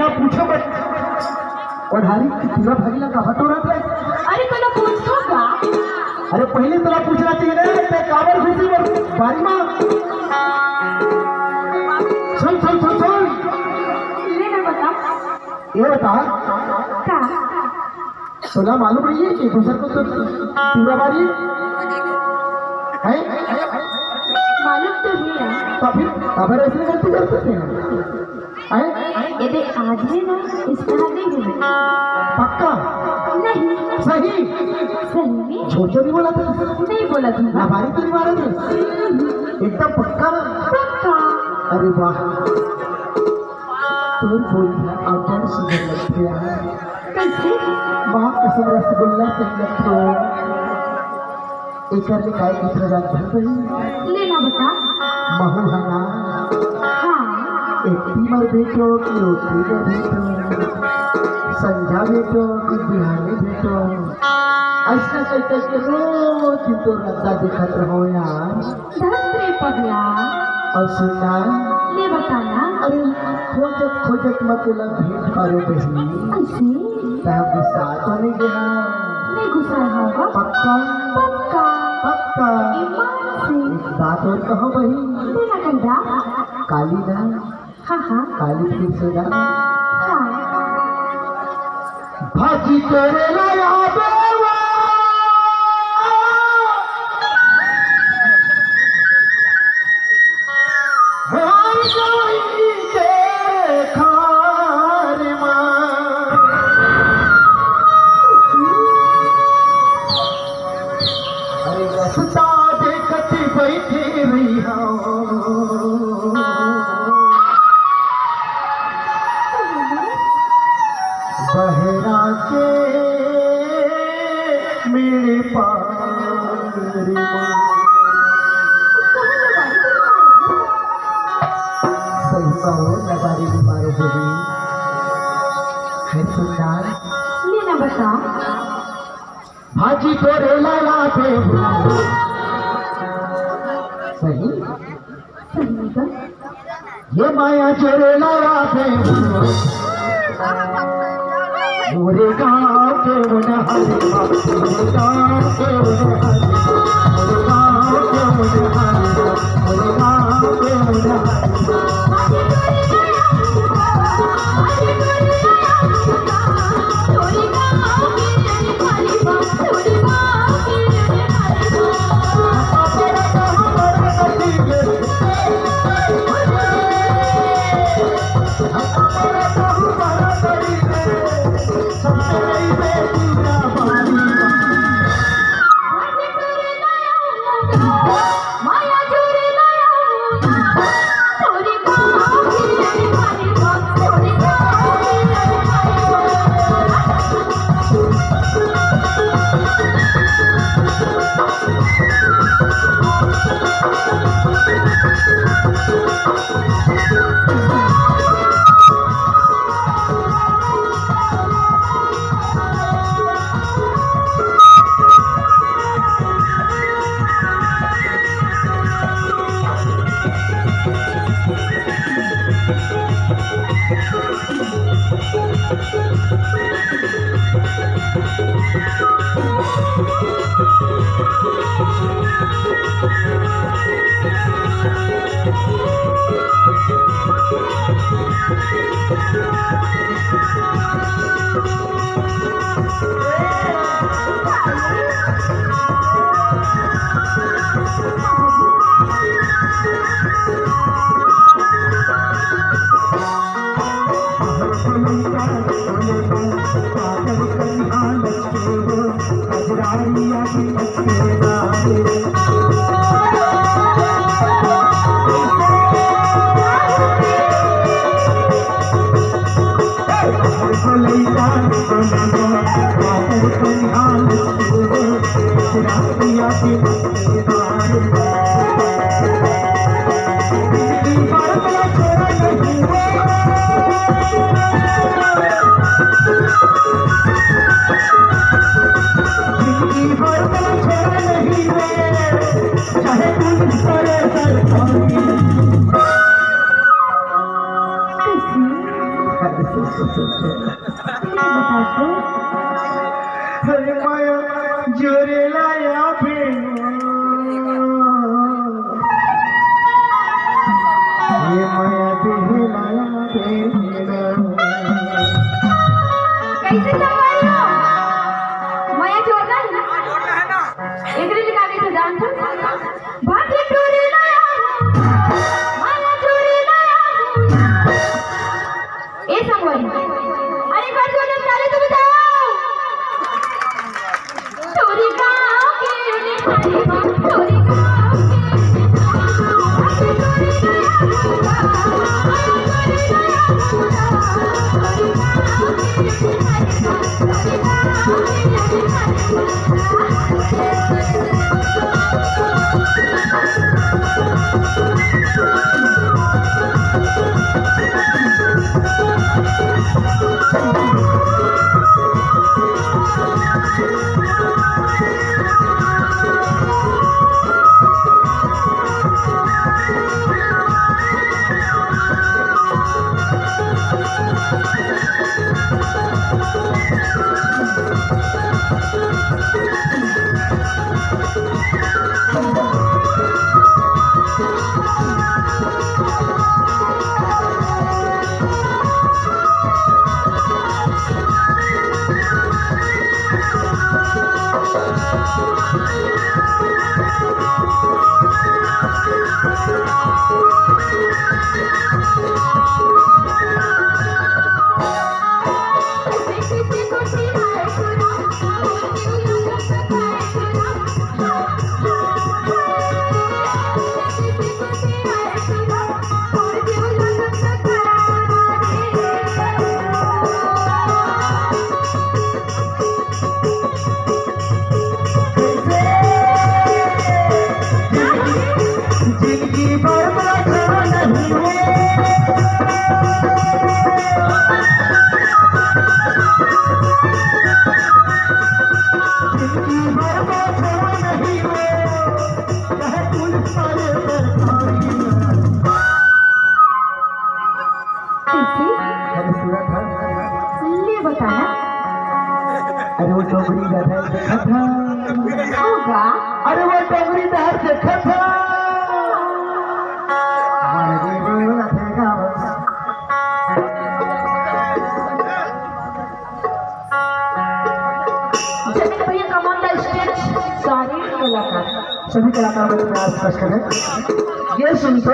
ना पूछो बस और हाली तुला भागीला का हटो रहता है। अरे तुला पूछतो का? अरे पहले तुला पूछना चाहिए ना ते काबर घुसी बर बारी मां सुन सुन सुन सुन ले ना बता ये बता का तुला मालूम नहीं है कि दूसरे को तो पूरा बारी है मालूम तो है तो फिर खबर ऐसे गलती करते थे हैं ये देख आज है ना इस तरह नहीं हुए पक्का नहीं सही सही में झूठ नहीं बोला था नहीं बोला था ना बारी तो नहीं मारा था एकदम पक्का ना पक्का अरे वाह तो बोल अपन सुधर लगते हैं कैसे मां कसम रसगुल्ला संगत तो एक करके काय कितना जान भर ले ना बता महू हना हाँ एक तीमर बेटो की रोटी में बेटो संध्या बेटो की बिहाने बेटो ऐसा कहते कि रोज तो रद्दा दिखत रहो यार धत्रे पगला और सुनना ले बताना अरे खोजत खोजत मतलब भेंट करो बहनी ऐसे तब गुस्सा तो नहीं गया नहीं गुस्सा होगा पक्का पक्का पक्का ईमान से एक बात और कहो बहन देना कंधा काली ना हाँ हाँ काली फिर से ना हाँ भाजी तेरे लाया बेवा हाय गई तेरे खार मां अरे रास्ता देखती बैठी रही हो बहरा के मेरे पारी मां सही कहो नगारी बीमारों को भी है सुल्तान ले ना बता भाजी तोरे लाला पे सही सही का ये माया चोरे लाला पे मोरे गाँव के मुनहारी मोरे गाँव के मुनहारी मोरे गाँव के मुनहारी मोरे गाँव के मुनहारी बता दो। अरे माया जोरे लाया ये माया तुझे लाया कैसे संभाल लो? माया जोड़ना है ना? एक रील का भी तो जान दो। भाग्य चोरी लाया हूँ, माया चोरी लाया हूँ। ए संगवारी, अरे बात बोलो साले तो बताओ। चोरी गाँव के निशानी माँ, चोरी गाँव के भाग्य चोरी लाया हूँ, ले बताना। अरे वो डोगरी गधा देखा था। होगा। अरे वो डोगरी दहर देखा था। जनक भैया कम ऑन द स्टेज। सारे कलाकार सभी कलाकारों में प्रयास करें। ये सुनते